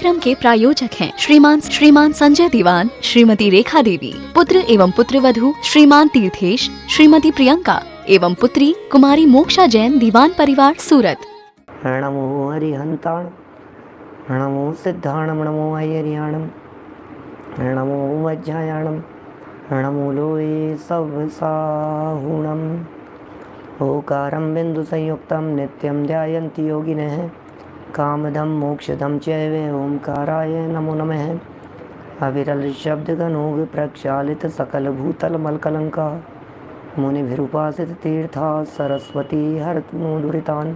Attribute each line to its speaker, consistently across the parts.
Speaker 1: कार्यक्रम के प्रायोजक हैं श्रीमान संजय दीवान, श्रीमती रेखा देवी, पुत्र एवं पुत्रवधू श्रीमान तीर्थेश, श्रीमती प्रियंका एवं पुत्री कुमारी मोक्षा जैन, दीवान परिवार, सूरत।
Speaker 2: नमो हरिहंताण, नमो सिद्धाणम, नमो हरियाणम, नमो वज्रायाणम, नमो लोये सवसाहुणम। ओकारं बिंदु संयुक्तं नित्यं ध्यायन्ति योगिनः, कामदं मोक्षदं चैव ओंकाराय नमो नमः। अविरल शब्द गणोग प्रक्षालित सकल भूतल मलकलंका, मुनिभिरुपासित तीर्था सरस्वती हरतु नो दुरितान्।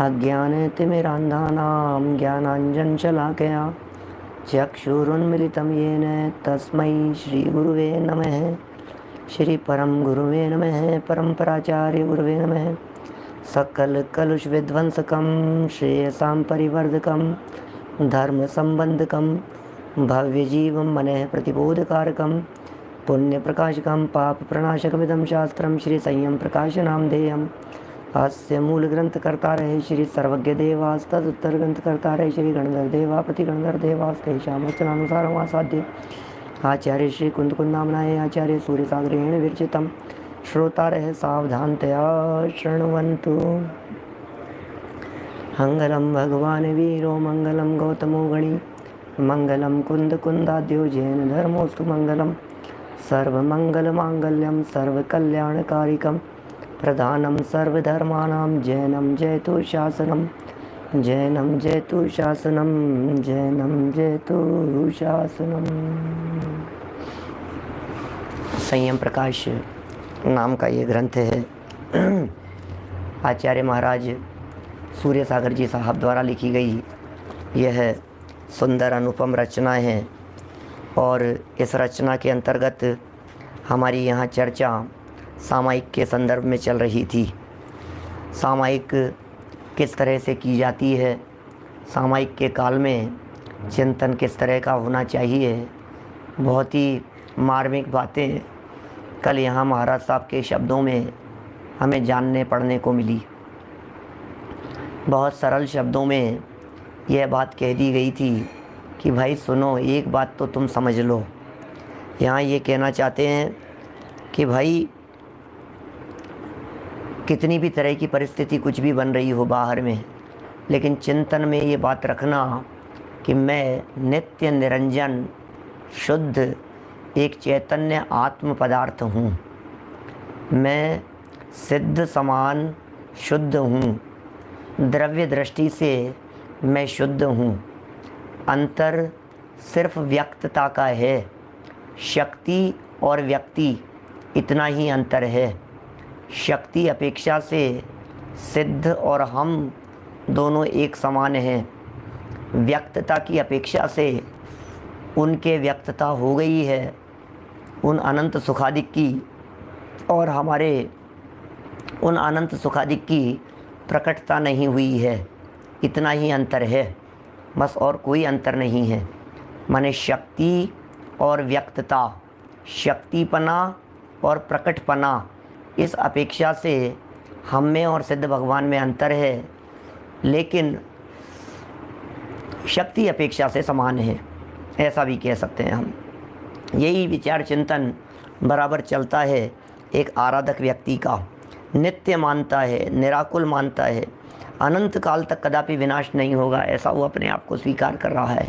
Speaker 2: अज्ञानतिमिरान्धानां ज्ञानाञ्जनशलाकया चक्षुरुन्मिलितं येन तस्मै श्रीगुरुवे नमः। श्री परम गुरुवे नमः, परम्पराचार्य गुरुवे नमः। सकल कलुष विध्वंसकं श्रेयसां परिवर्धकं, धर्म संबंधकं, भव्य जीवं मनः प्रतिबोधकारकं, पुण्य प्रकाशकं, पाप प्रणाशकमिदं शास्त्रं श्री संयम प्रकाश नामधेयम्। अस्य मूल ग्रंथ करता रहे श्री सर्वज्ञ देवास, तदुत्तर ग्रंथ करता रहे श्री गणधर देवा, प्रति गणधर देवास, तेषां वचनानुसारं आसाद्य आचार्य श्री कुंद कुंदामनाय आचार्य सूर्य सागरेण विरचितं। श्रोता रहे सावधानतया शृण्वन्तु। मंगलम भगवान वीरो मंगलम गौतमो गणी, मंगलम कुंद कुंदाद्यो जैन धर्मोस्तु मंगलम। सर्वमंगल मांगल्यम सर्वकल्याणकारिकम, प्रधानम सर्वधर्माणां जैनम जयतु शासनम, जैनम जयतु शासनम, जैनम जयतु शासनम। संयम प्रकाश नाम का ये ग्रंथ है। आचार्य महाराज सूर्य सागर जी साहब द्वारा लिखी गई यह सुंदर अनुपम रचना है। और इस रचना के अंतर्गत हमारी यहाँ चर्चा सामायिक के संदर्भ में चल रही थी। सामायिक किस तरह से की जाती है, सामायिक के काल में चिंतन किस तरह का होना चाहिए, बहुत ही मार्मिक बातें कल यहाँ महाराज साहब के शब्दों में हमें जानने पढ़ने को मिली। बहुत सरल शब्दों में यह बात कह दी गई थी कि भाई सुनो, एक बात तो तुम समझ लो। यहाँ ये कहना चाहते हैं कि भाई कितनी भी तरह की परिस्थिति कुछ भी बन रही हो बाहर में, लेकिन चिंतन में ये बात रखना कि मैं नित्य निरंजन शुद्ध एक चैतन्य आत्म पदार्थ हूँ। मैं सिद्ध समान शुद्ध हूँ, द्रव्य दृष्टि से मैं शुद्ध हूँ। अंतर सिर्फ व्यक्तता का है, शक्ति और व्यक्ति इतना ही अंतर है। शक्ति अपेक्षा से सिद्ध और हम दोनों एक समान हैं। व्यक्तता की अपेक्षा से उनके व्यक्तता हो गई है उन अनंत सुखादिक की, और हमारे उन अनंत सुखादिक की प्रकटता नहीं हुई है। इतना ही अंतर है बस, और कोई अंतर नहीं है। माने शक्ति और व्यक्तता, शक्तिपना और प्रकटपना, इस अपेक्षा से हम में और सिद्ध भगवान में अंतर है, लेकिन शक्ति अपेक्षा से समान है, ऐसा भी कह सकते हैं हम। यही विचार चिंतन बराबर चलता है एक आराधक व्यक्ति का। नित्य मानता है, निराकुल मानता है, अनंत काल तक कदापि विनाश नहीं होगा, ऐसा वो अपने आप को स्वीकार कर रहा है।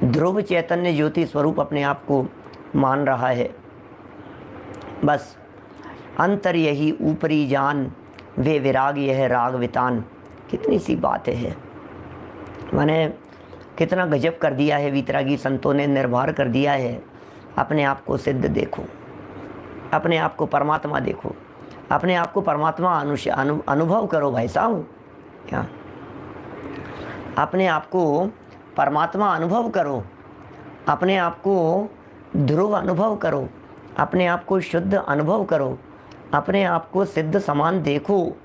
Speaker 2: ध्रुव चैतन्य ज्योति स्वरूप अपने आप को मान रहा है। बस अंतर यही ऊपरी जान, वे विराग यह राग वितान। कितनी सी बात है, मैंने कितना गजब कर दिया है वीतरागी संतों ने, निर्भर कर दिया है। अपने आप को सिद्ध देखो, अपने आप को परमात्मा देखो, अपने आप को परमात्मा अनुभव करो भाई साहब। क्या अपने आप को परमात्मा अनुभव करो, अपने आप को ध्रुव अनुभव करो, अपने आप को शुद्ध अनुभव करो, अपने आप को सिद्ध समान देखो।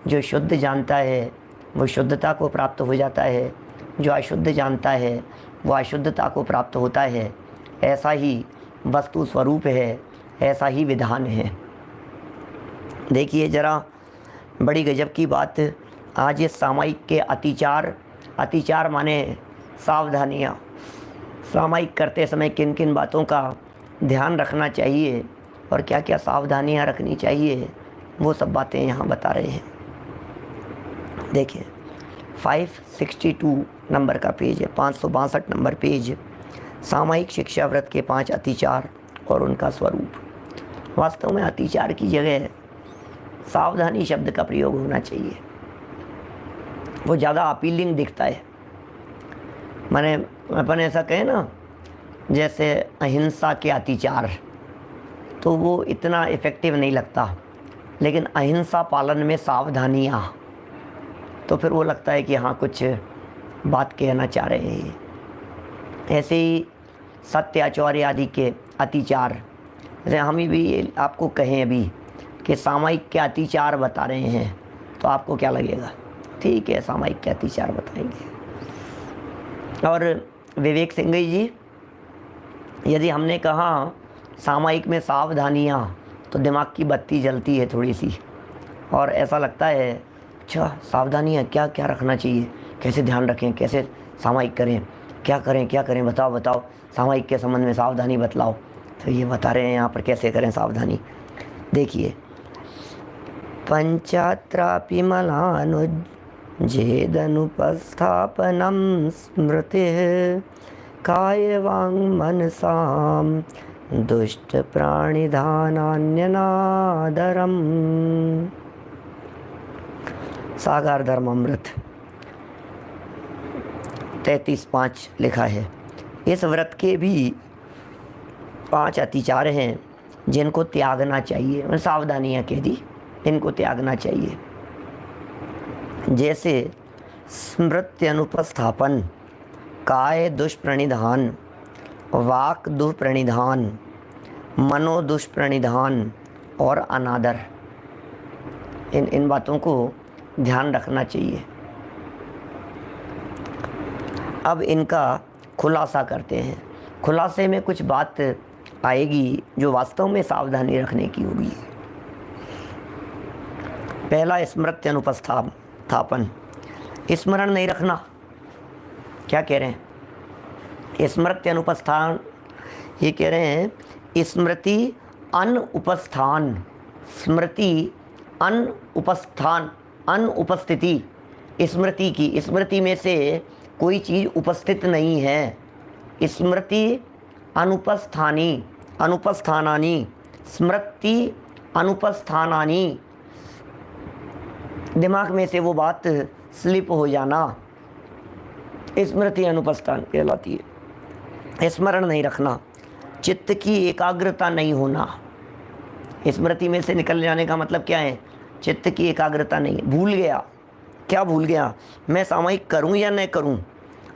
Speaker 2: जो शुद्ध जानता है वो शुद्धता को प्राप्त हो जाता है, जो अशुद्ध जानता है वो अशुद्धता को प्राप्त होता है। ऐसा ही वस्तु स्वरूप है, ऐसा ही विधान है। देखिए ज़रा, बड़ी गजब की बात। आज इस सामायिक के अतिचार अतिचार माने सावधानियाँ। सामायिक करते समय किन किन बातों का ध्यान रखना चाहिए और क्या क्या सावधानियाँ रखनी चाहिए, वो सब बातें यहाँ बता रहे हैं। देखिए 562 नंबर का पेज है, 562 नंबर पेज, सामायिक शिक्षा व्रत के 5 अतिचार और उनका स्वरूप। वास्तव में अतिचार की जगह सावधानी शब्द का प्रयोग होना चाहिए, वो ज़्यादा अपीलिंग दिखता है। माने अपन ऐसा कहें ना, जैसे अहिंसा के अतिचार, तो वो इतना इफ़ेक्टिव नहीं लगता, लेकिन अहिंसा पालन में सावधानियाँ, तो फिर वो लगता है कि हाँ कुछ बात कहना चाह रहे हैं। ऐसे ही सत्य आचौर्य आदि के अतिचार, जैसे हम भी आपको कहें अभी कि सामायिक के अतिचार बता रहे हैं, तो आपको क्या लगेगा? ठीक है, सामायिक के अतिचार बताएंगे। और विवेक सिंह जी, यदि हमने कहा सामायिक में सावधानियाँ, तो दिमाग की बत्ती जलती है थोड़ी सी, और ऐसा लगता है अच्छा सावधानियाँ क्या क्या रखना चाहिए, कैसे ध्यान रखें, कैसे सामायिक करें, क्या करें बताओ सामायिक के संबंध में सावधानी बतलाओ। तो ये बता रहे हैं यहाँ पर कैसे करें सावधानी। देखिए, पंचात्रापि मलानुजेदनुपस्थापनं स्मृतिः काय वांग मनसाम दुष्ट प्राणिधानान्यनादरम। सागर धर्म अमृत 33:5 लिखा है। इस व्रत के भी 5 अतिचार हैं जिनको त्यागना चाहिए। सावधानियाँ कह दी, इनको त्यागना चाहिए। जैसे स्मृति अनुपस्थापन, काय दुष्प्रणिधान, वाक दुष्प्रणिधान, मनो दुष्प्रणिधान और अनादर। इन बातों को ध्यान रखना चाहिए। अब इनका खुलासा करते हैं। खुलासे में कुछ बात आएगी जो वास्तव में सावधानी रखने की होगी। पहला, स्मृति अनुपस्थापन, स्मरण नहीं रखना। क्या कह रहे हैं? स्मृति अनुपस्थान, ये कह रहे हैं स्मृति अनुपस्थान, स्मृति अनुपस्थान, अनुपस्थिति स्मृति की, स्मृति में से कोई चीज़ उपस्थित नहीं है। स्मृति अनुपस्थानी, अनुपस्थानानि, स्मृति अनुपस्थानानि, दिमाग में से वो बात स्लिप हो जाना, स्मृति अनुपस्थान कहलाती है। स्मरण नहीं रखना, चित्त की एकाग्रता नहीं होना। स्मृति में से निकल जाने का मतलब क्या है? चित्त की एकाग्रता नहीं। भूल गया, क्या भूल गया? मैं सामायिक करूं या न करूं,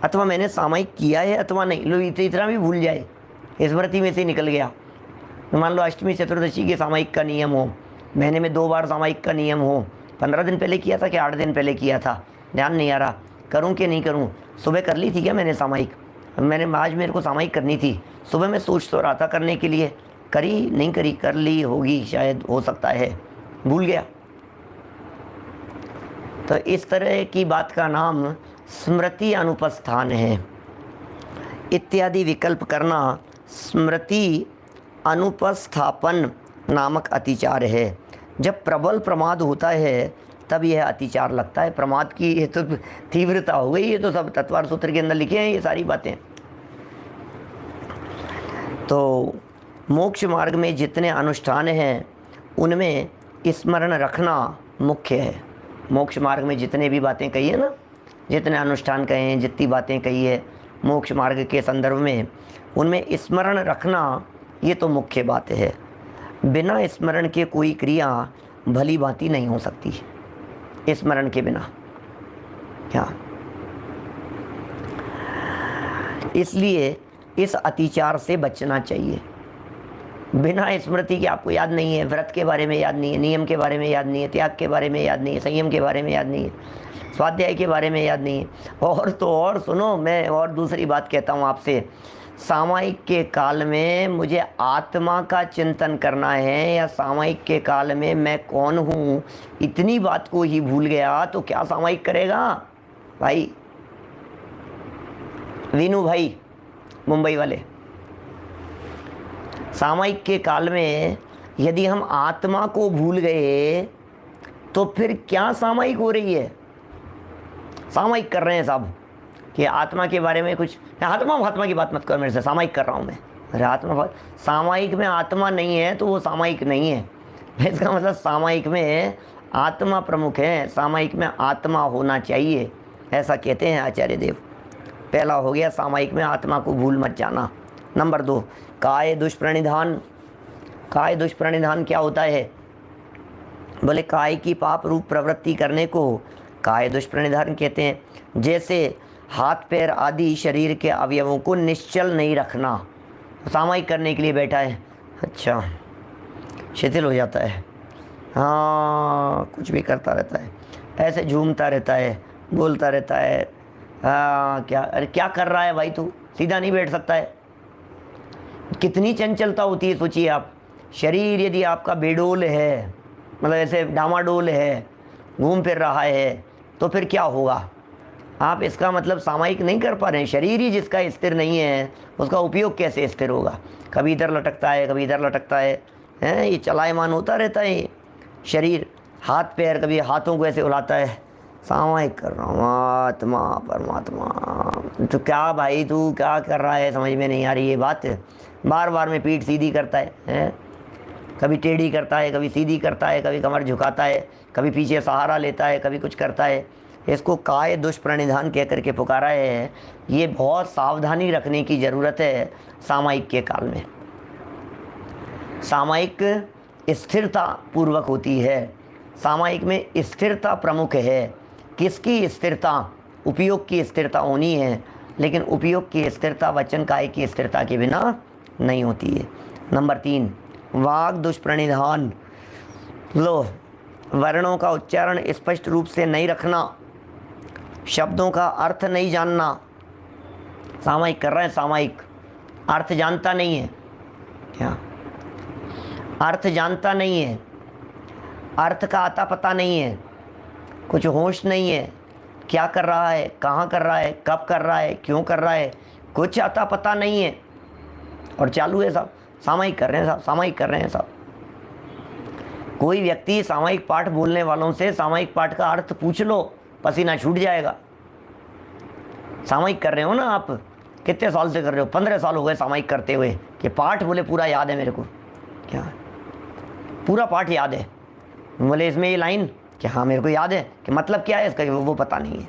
Speaker 2: अथवा मैंने सामायिक किया है अथवा नहीं। लो इतना भी भूल जाए, स्मृति में से निकल गया। मान लो अष्टमी चतुर्दशी के सामायिक का नियम हो, महीने में 2 बार सामायिक का नियम हो, 15 दिन पहले किया था कि 8 दिन पहले किया था, ध्यान नहीं आ रहा, करूं कि नहीं करूं। सुबह कर ली थी क्या मैंने सामायिक? आज मेरे को सामायिक करनी थी, सुबह मैं सोच तो रहा था करने के लिए, करी नहीं करी, कर ली होगी शायद, हो सकता है, भूल गया। तो इस तरह की बात का नाम स्मृति अनुपस्थान है। इत्यादि विकल्प करना स्मृति अनुपस्थापन नामक अतिचार है। जब प्रबल प्रमाद होता है तब यह अतिचार लगता है। प्रमाद की ये तो तीव्रता हो गई, ये तो सब तत्वार सूत्र के अंदर लिखे हैं ये सारी बातें। तो मोक्ष मार्ग में जितने अनुष्ठान हैं उनमें स्मरण रखना मुख्य है। मोक्ष मार्ग में जितने भी बातें कही है ना, जितने अनुष्ठान कहे हैं, जितनी बातें कही है मोक्ष मार्ग के संदर्भ में, उनमें स्मरण रखना ये तो मुख्य बात है। बिना स्मरण के कोई क्रिया भली भांति नहीं हो सकती, स्मरण के बिना। क्या? इसलिए इस अतिचार से बचना चाहिए। बिना स्मृति के आपको याद नहीं है, व्रत के बारे में याद नहीं है, नियम के बारे में याद नहीं है, त्याग के बारे में याद नहीं है, संयम के बारे में याद नहीं है, स्वाध्याय के बारे में याद नहीं है। और तो और सुनो, मैं और दूसरी बात कहता हूँ आपसे, सामायिक के काल में मुझे आत्मा का चिंतन करना है या सामायिक के काल में मैं कौन हूँ, इतनी बात को ही भूल गया तो क्या सामायिक करेगा भाई? वीनू भाई मुंबई वाले, सामयिक के काल में यदि हम आत्मा को भूल गए तो फिर क्या सामयिक हो रही है? सामयिक कर रहे हैं साहब कि आत्मा के बारे में कुछ, आत्मा की बात मत करो मेरे से, सामयिक कर रहा हूँ मैं। अरे आत्मा, सामयिक में आत्मा नहीं है तो वो सामयिक नहीं है। इसका मतलब सामयिक में आत्मा प्रमुख है, सामयिक में आत्मा होना चाहिए, ऐसा कहते हैं आचार्य देव। पहला हो गया, सामयिक में आत्मा को भूल मत जाना। नंबर 2, काय दुष्प्रणिधान। काय दुष्प्रणिधान क्या होता है? बोले काय की पाप रूप प्रवृत्ति करने को काय दुष्प्रणिधान कहते हैं। जैसे हाथ पैर आदि शरीर के अवयवों को निश्चल नहीं रखना, सामयिक करने के लिए बैठा है, अच्छा शिथिल हो जाता है, हाँ कुछ भी करता रहता है, ऐसे झूमता रहता है, बोलता रहता है, हाँ क्या, अरे क्या कर रहा है भाई तू, सीधा नहीं बैठ सकता है। कितनी चंचलता होती है सोचिए आप। शरीर यदि आपका बेडोल है, मतलब ऐसे डामाडोल है, घूम फिर रहा है, तो फिर क्या होगा? आप इसका मतलब सामयिक नहीं कर पा रहे हैं। शरीर ही जिसका स्थिर नहीं है उसका उपयोग कैसे स्थिर होगा? कभी इधर लटकता है, कभी इधर लटकता है, ये चलायमान होता रहता है ये शरीर। हाथ पैर, कभी हाथों को ऐसे उड़ाता है, सामयिक कर रहा हूँ, आत्मा परमात्मा। तो क्या भाई तू क्या कर रहा है, समझ में नहीं आ रही ये बात। बार बार में पीठ सीधी करता है, कभी टेढ़ी करता है, कभी सीधी करता है, कभी कमर झुकाता है, कभी पीछे सहारा लेता है, कभी कुछ करता है। इसको काय दुष्प्रणिधान कह करके पुकारा है। ये बहुत सावधानी रखने की ज़रूरत है सामयिक के काल में। सामयिक स्थिरता पूर्वक होती है, सामयिक में स्थिरता प्रमुख है। किसकी स्थिरता? उपयोग की स्थिरता होनी है, लेकिन उपयोग की स्थिरता वचन काय की स्थिरता के बिना नहीं होती है। नंबर 3, वाग दुष्प्रणिधान। लो, वर्णों का उच्चारण स्पष्ट रूप से नहीं रखना, शब्दों का अर्थ नहीं जानना। सामयिक कर रहे हैं, सामयिक अर्थ जानता नहीं है, क्या अर्थ जानता नहीं है, अर्थ का आता पता नहीं है, कुछ होश नहीं है, क्या कर रहा है, कहाँ कर रहा है, कब कर रहा है, क्यों कर रहा है, कुछ आता पता नहीं है, और चालू है साहब, सामयिक कर रहे हैं साहब, सामयिक कर रहे हैं साहब। कोई व्यक्ति सामयिक पाठ बोलने वालों से सामयिक पाठ का अर्थ पूछ लो, पसीना छूट जाएगा। सामयिक कर रहे हो ना आप, कितने साल से कर रहे हो? 15 साल हो गए सामयिक करते हुए, कि पाठ बोले पूरा याद है मेरे को, क्या पूरा पाठ याद है? बोले इसमें ये लाइन, कि हाँ मेरे को याद है, कि मतलब क्या है इसका, वो पता नहीं है।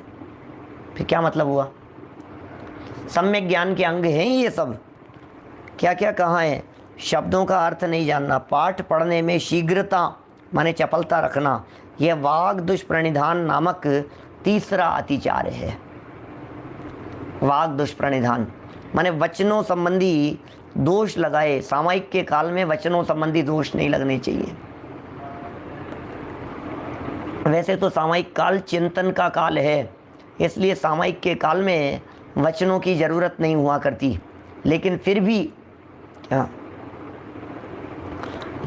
Speaker 2: फिर क्या मतलब हुआ? सम्यक ज्ञान के अंग हैं ये सब। क्या क्या कहाँ है? शब्दों का अर्थ नहीं जानना, पाठ पढ़ने में शीघ्रता माने चपलता रखना, यह वाग दुष्प्रणिधान नामक तीसरा अतिचार है। वाग दुष्प्रणिधान माने वचनों संबंधी दोष लगाए। सामयिक के काल में वचनों संबंधी दोष नहीं लगने चाहिए। वैसे तो सामयिक काल चिंतन का काल है, इसलिए सामयिक के काल में वचनों की ज़रूरत नहीं हुआ करती, लेकिन फिर भी क्या,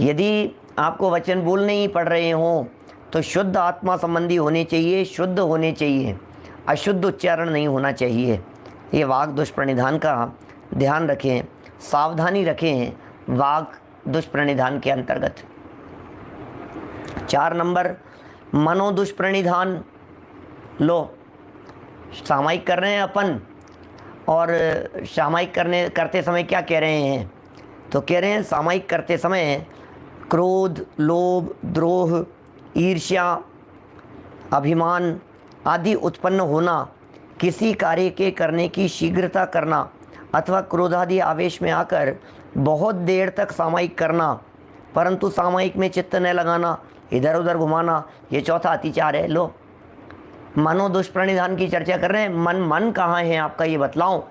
Speaker 2: यदि आपको वचन बोलने ही पड़ रहे हों तो शुद्ध आत्मा संबंधी होने चाहिए, शुद्ध होने चाहिए, अशुद्ध उच्चारण नहीं होना चाहिए। ये वाग दुष्प्रणिधान का ध्यान रखें, सावधानी रखें वाग दुष्प्रणिधान के अंतर्गत। 4 नंबर, मनो दुष्प्रणिधान। लो, सामयिक कर रहे हैं अपन, और सामयिक करते समय क्या कह रहे हैं? तो कह रहे हैं सामयिक करते समय क्रोध, लोभ, द्रोह, ईर्ष्या, अभिमान आदि उत्पन्न होना, किसी कार्य के करने की शीघ्रता करना, अथवा क्रोधादि आवेश में आकर बहुत देर तक सामयिक करना, परंतु सामयिक में चित्त न लगाना, इधर उधर घुमाना, ये चौथा अतिचार है। लो, मनो दुष्प्रणिधान की चर्चा कर रहे हैं। मन कहाँ है आपका, ये बतलाओ।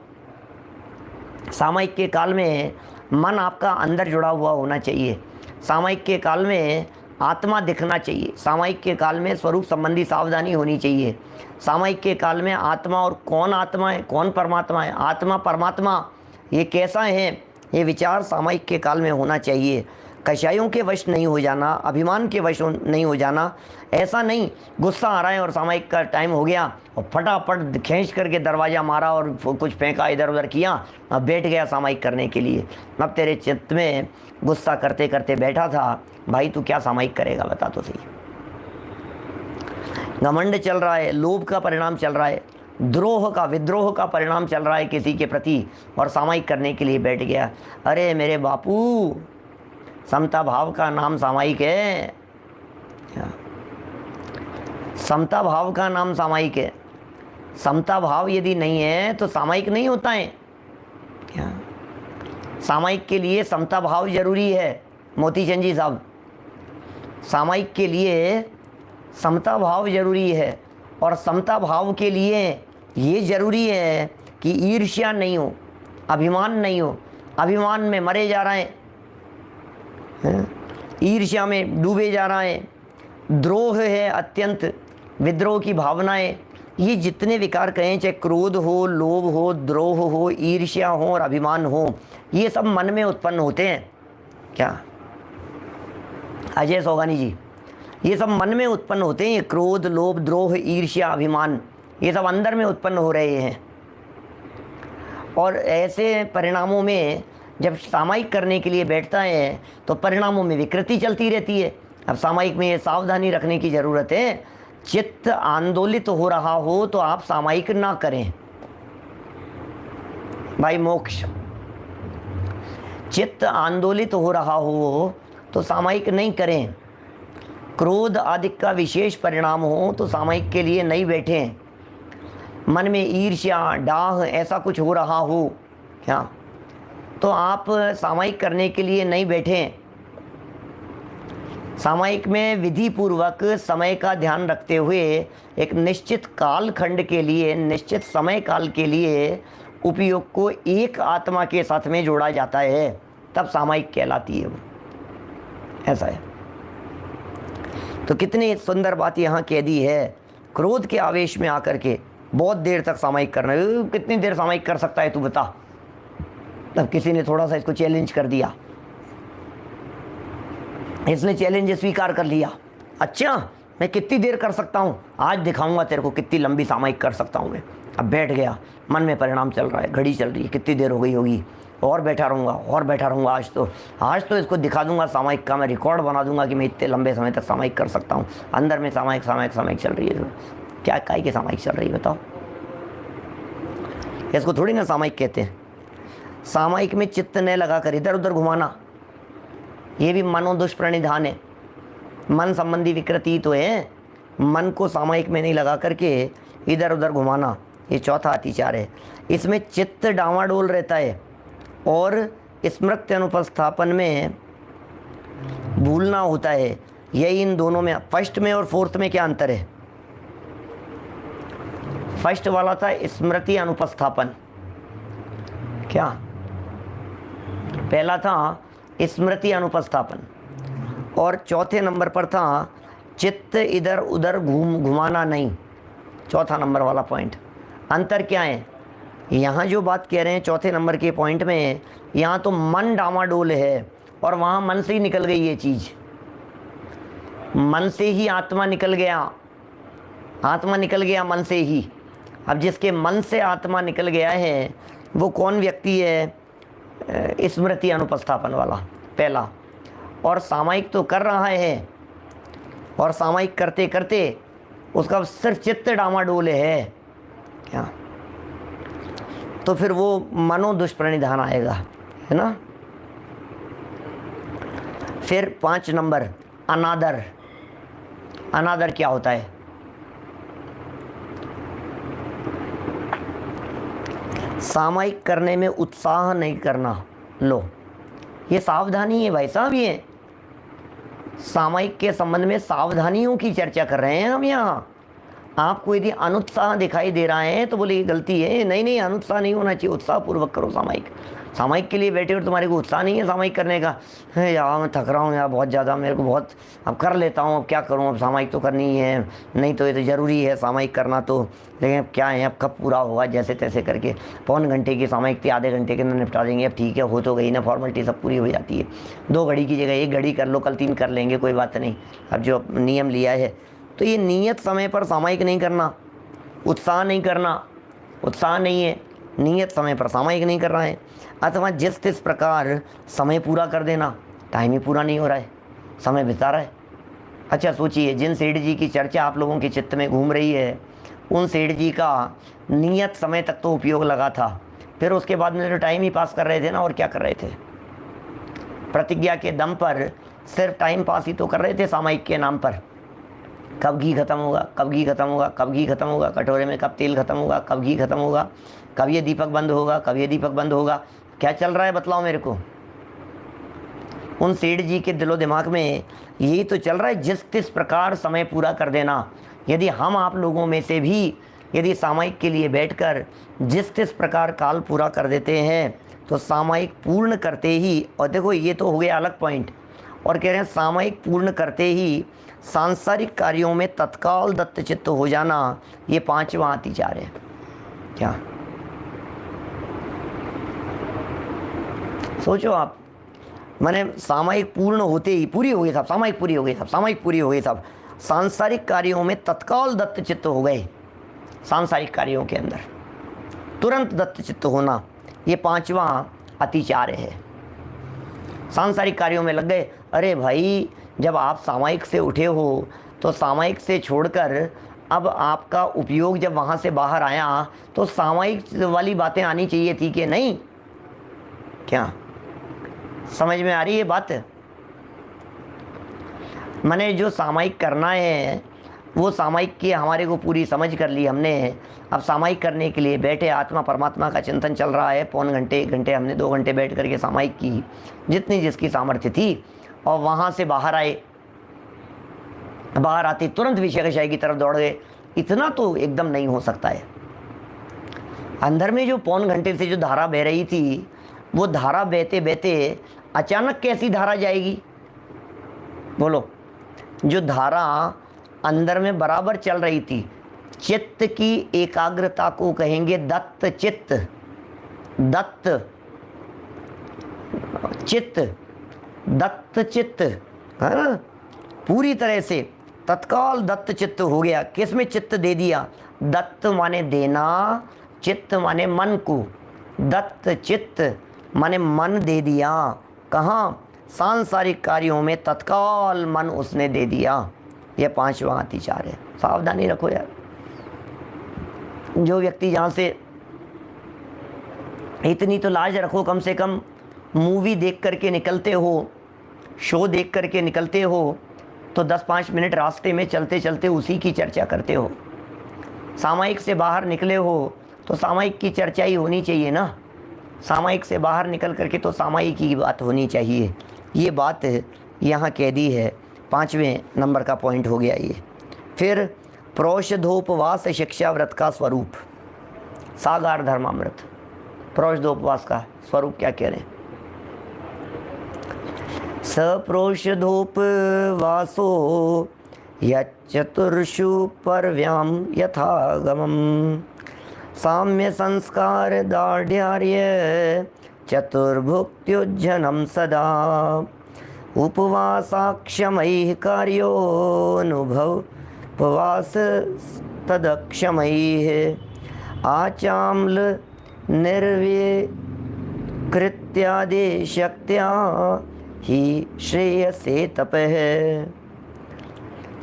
Speaker 2: सामयिक के काल में मन आपका अंदर जुड़ा हुआ होना चाहिए। सामयिक के काल में आत्मा दिखना चाहिए। सामयिक के काल में स्वरूप संबंधी सावधानी होनी चाहिए। सामयिक के काल में आत्मा और कौन आत्मा है, कौन परमात्मा है, आत्मा परमात्मा ये कैसा है, ये विचार सामयिक के काल में होना चाहिए। कषायों के वश नहीं हो जाना, अभिमान के वश नहीं हो जाना। ऐसा नहीं गुस्सा आ रहा है और सामायिक का टाइम हो गया और फटाफट खींच करके दरवाज़ा मारा और कुछ फेंका इधर उधर किया, अब बैठ गया सामायिक करने के लिए। अब तेरे चित्त में गुस्सा करते करते बैठा था, भाई तू क्या सामायिक करेगा बता तो सही। घमंड चल रहा है, लोभ का परिणाम चल रहा है, द्रोह का विद्रोह का परिणाम चल रहा है किसी के प्रति, और सामायिक करने के लिए बैठ गया। अरे मेरे बापू, समता भाव का नाम सामायिक है क्या? समता भाव का नाम सामायिक है। समता भाव यदि नहीं है तो सामायिक नहीं होता है क्या? सामायिक के लिए समता भाव जरूरी है मोती चंद जी साहब। सामायिक के लिए समता भाव जरूरी है, और समता भाव के लिए ये जरूरी है कि ईर्ष्या नहीं हो, अभिमान नहीं हो। अभिमान में मरे जा रहे हैं, ईर्ष्या में डूबे जा रहा है, द्रोह है अत्यंत, विद्रोह की भावनाएं, ये जितने विकार कहें, चाहे क्रोध हो, लोभ हो, द्रोह हो, ईर्ष्या हो और अभिमान हो, ये सब मन में उत्पन्न होते हैं क्या अजय सोगानी जी? ये सब मन में उत्पन्न होते हैं। ये क्रोध, लोभ, द्रोह, ईर्ष्या, अभिमान, ये सब अंदर में उत्पन्न हो रहे हैं। और ऐसे परिणामों में जब सामायिक करने के लिए बैठता है तो परिणामों में विकृति चलती रहती है। अब सामायिक में ये सावधानी रखने की ज़रूरत है, चित्त आंदोलित हो रहा हो तो आप सामायिक ना करें भाई। मोक्ष, चित्त आंदोलित हो रहा हो तो सामायिक नहीं करें। क्रोध आदि का विशेष परिणाम हो तो सामायिक के लिए नहीं बैठें। मन में ईर्ष्या, डाह ऐसा कुछ हो रहा हो क्या, तो आप सामायिक करने के लिए नहीं बैठें। सामायिक में विधि पूर्वक समय का ध्यान रखते हुए एक निश्चित काल खंड के लिए, निश्चित समय काल के लिए उपयोग को एक आत्मा के साथ में जोड़ा जाता है, तब सामायिक कहलाती है वो। ऐसा है। तो कितनी सुंदर बात यहाँ कह दी है। क्रोध के आवेश में आकर के बहुत देर तक सामायिक करना, कितनी देर सामायिक कर सकता है तू बता। तब किसी ने थोड़ा सा इसको चैलेंज कर दिया, इसने चैलेंज स्वीकार कर लिया। अच्छा मैं कितनी देर कर सकता हूँ, आज दिखाऊंगा तेरे को कितनी लंबी सामायिक कर सकता हूँ मैं। अब बैठ गया, मन में परिणाम चल रहा है, घड़ी चल रही है, कितनी देर हो गई होगी, और बैठा रहूँगा और बैठा रहूँगा। आज तो इसको दिखा दूंगा सामायिक का, मैं रिकॉर्ड बना दूंगा कि मैं इतने लंबे समय तक सामायिक कर सकता हूँ। अंदर में सामायिक सामायिक सामायिक चल रही है। क्या काय की सामायिक चल रही है बताओ? इसको थोड़ी ना सामायिक कहते हैं। सामायिक में चित्त न लगा कर इधर उधर घुमाना, ये भी मनोदुष्प्रणिधान है। मन संबंधी विकृति तो है, मन को सामायिक में नहीं लगा करके इधर उधर घुमाना, ये चौथा अतिचार है। इसमें चित्त डावाडोल रहता है और स्मृति अनुपस्थापन में भूलना होता है। यही इन दोनों में, फर्स्ट में और फोर्थ में क्या अंतर है? फर्स्ट वाला था स्मृति अनुपस्थापन, क्या पहला था स्मृति अनुपस्थापन, और चौथे नंबर पर था चित्त इधर उधर घुमाना नहीं, चौथा नंबर वाला पॉइंट। अंतर क्या है? यहाँ जो बात कह रहे हैं चौथे नंबर के पॉइंट में, यहाँ तो मन डामाडोल है और वहाँ मन से ही निकल गई ये चीज़, मन से ही आत्मा निकल गया, आत्मा निकल गया मन से ही। अब जिसके मन से आत्मा निकल गया है वो कौन व्यक्ति है? स्मृति अनुपस्थापन वाला पहला। और सामायिक तो कर रहा है, और सामायिक करते करते उसका सिर्फ चित्त डामाडोल है क्या, तो फिर वो मनोदुष्प्रणिधान आएगा, है ना। फिर 5 नंबर अनादर। अनादर क्या होता है? सामायिक करने में उत्साह नहीं करना। लो ये सावधानी है भाई साहब, ये सामायिक के संबंध में सावधानियों की चर्चा कर रहे हैं हम यहाँ। आपको यदि अनुत्साह दिखाई दे रहा है तो बोले ये गलती है, नहीं नहीं अनुत्साह नहीं होना चाहिए, उत्साह पूर्वक करो सामायिक। सामायिक के लिए बैठे हो तुम्हारे को उत्साह नहीं है सामायिक करने का, है यार मैं थक रहा हूँ यार बहुत ज़्यादा, मेरे को बहुत, अब कर लेता हूँ, अब क्या करूँ, अब सामायिक तो करनी ही है, नहीं तो ये तो ज़रूरी है सामायिक करना तो, लेकिन अब क्या है, अब कब पूरा होगा, जैसे तैसे करके पौन घंटे की सामायिक थी, आधे घंटे के अंदर निपटा देंगे, अब ठीक है हो तो गई ना, फॉर्मेलिटी सब पूरी हो जाती है, 2 घड़ी की जगह 1 घड़ी कर लो, कल 3 कर लेंगे, कोई बात नहीं। अब जो नियम लिया है तो ये नियत समय पर सामायिक नहीं करना, उत्साह नहीं करना, उत्साह नहीं है, नियत समय पर सामायिक नहीं कर रहा है, अथवा जिस तिस प्रकार समय पूरा कर देना, टाइम ही पूरा नहीं हो रहा है, समय बिता रहा है। अच्छा सोचिए, जिन सेठ जी की चर्चा आप लोगों के चित्त में घूम रही है, उन सेठ जी का नियत समय तक तो उपयोग लगा था, फिर उसके बाद में तो टाइम ही पास कर रहे थे ना, और क्या कर रहे थे, प्रतिज्ञा के दम पर सिर्फ टाइम पास ही तो कर रहे थे सामायिक के नाम पर। कब घी खत्म होगा, कब घी खत्म होगा, कब घी खत्म होगा, कटोरे में कब तेल खत्म होगा, कब घी खत्म होगा, कब ये दीपक बंद होगा, कब ये दीपक बंद होगा, क्या चल रहा है बतलाओ मेरे को। उन सेठ जी के दिलो दिमाग में यही तो चल रहा है, जिस तिस प्रकार समय पूरा कर देना। यदि हम आप लोगों में से भी यदि सामायिक के लिए बैठकर जिस तिस प्रकार काल पूरा कर देते हैं, तो सामायिक पूर्ण करते ही, और देखो ये तो हो गया अलग पॉइंट, और कह रहे हैं सामायिक पूर्ण करते ही सांसारिक कार्यों में तत्काल दत्तचित्त हो जाना, ये 5वां अतिचार है। क्या सोचो आप, मैंने सामायिक पूर्ण होते ही, पूरी हो गई साहब, सामायिक पूरी हो गई साहब, सामायिक पूरी हो गई साहब, सांसारिक कार्यों में तत्काल दत्तचित्त हो गए, सांसारिक कार्यों के अंदर तुरंत दत्तचित्त होना, ये 5वां अतिचार है। सांसारिक कार्यों में लग गए, अरे भाई जब आप सामायिक से उठे हो तो सामायिक से छोड़कर अब आपका उपयोग जब वहाँ से बाहर आया तो सामायिक वाली बातें आनी चाहिए थी कि नहीं, क्या समझ में आ रही है बात। मैंने जो सामायिक करना है वो सामायिक की हमारे को पूरी समझ कर ली हमने, अब सामायिक करने के लिए बैठे, आत्मा परमात्मा का चिंतन चल रहा है, पौन घंटे 1 घंटे हमने 2 घंटे बैठ करके सामायिक की, जितनी जिसकी सामर्थ्य थी, और वहाँ से बाहर आए, बाहर आते तुरंत विषय कषाय की तरफ दौड़ गए, इतना तो एकदम नहीं हो सकता है। अंदर में जो पौन घंटे से जो धारा बह रही थी, वो धारा बहते बहते अचानक कैसी धारा जाएगी बोलो। जो धारा अंदर में बराबर चल रही थी, चित्त की एकाग्रता को कहेंगे दत्त चित्त, दत्त चित्त, दत्त चित्त, है ना, पूरी तरह से तत्काल दत्त चित्त हो गया। किस में चित्त दे दिया, दत्त माने देना, चित्त माने मन को, दत्त चित्त माने मन दे दिया। कहाँ, सांसारिक कार्यों में तत्काल मन उसने दे दिया। यह 5वां अतिचार है। सावधानी रखो यार, जो व्यक्ति जहाँ से, इतनी तो लाज रखो कम से कम, मूवी देख करके निकलते हो, शो देख करके निकलते हो, तो 10-5 मिनट रास्ते में चलते चलते उसी की चर्चा करते हो। सामायिक से बाहर निकले हो तो सामायिक की चर्चा ही होनी चाहिए ना, सामायिक से बाहर निकल करके तो सामायिक की बात होनी चाहिए। ये बात यहाँ कह दी है, 5वें नंबर का पॉइंट हो गया ये। फिर प्रोषधोपवास शिक्षा व्रत का स्वरूप, सागार धर्मामृत, प्रोषधोपवास का स्वरूप क्या कह रहे हैं। सप्रोषधोपवासो यचतुर्षु पर्व्यां यथागमम् साम्य संस्कार दार्ढ्यार्य चतुर्भुक्त्युज्जनं सदा उपवासाक्षमैः कार्योऽनुभवपवास तदक्षमैः आचाम्ल निर्विकृत्यादिशक्त्या ही श्रेयसे तपः।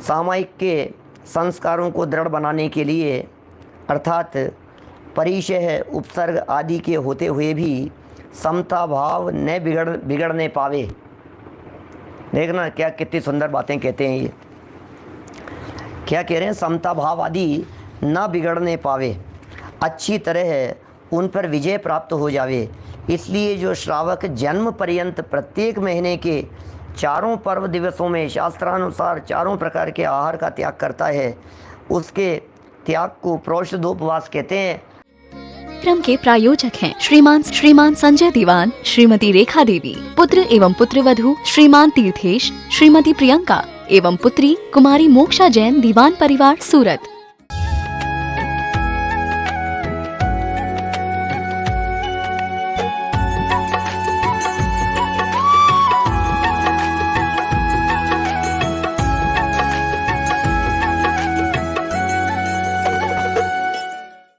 Speaker 2: सामायिक के संस्कारों को दृढ़ बनाने के लिए, अर्थात परिचय उपसर्ग आदि के होते हुए भी समता भाव न बिगड़ने पावे। देखना क्या कितनी सुंदर बातें कहते हैं ये, क्या कह रहे हैं, समता भाव आदि न बिगड़ने पावे, अच्छी तरह उन पर विजय प्राप्त हो जावे। इसलिए जो श्रावक जन्म पर्यंत प्रत्येक महीने के 4 पर्व दिवसों में शास्त्रानुसार 4 प्रकार के आहार का त्याग करता है, उसके त्याग को प्रोषधोपवास कहते हैं।
Speaker 1: कार्यक्रम के प्रायोजक हैं श्रीमान संजय दीवान, श्रीमती रेखा देवी, पुत्र एवं पुत्रवधू श्रीमान तीर्थेश, श्रीमती प्रियंका एवं पुत्री कुमारी मोक्षा जैन, दीवान परिवार सूरत।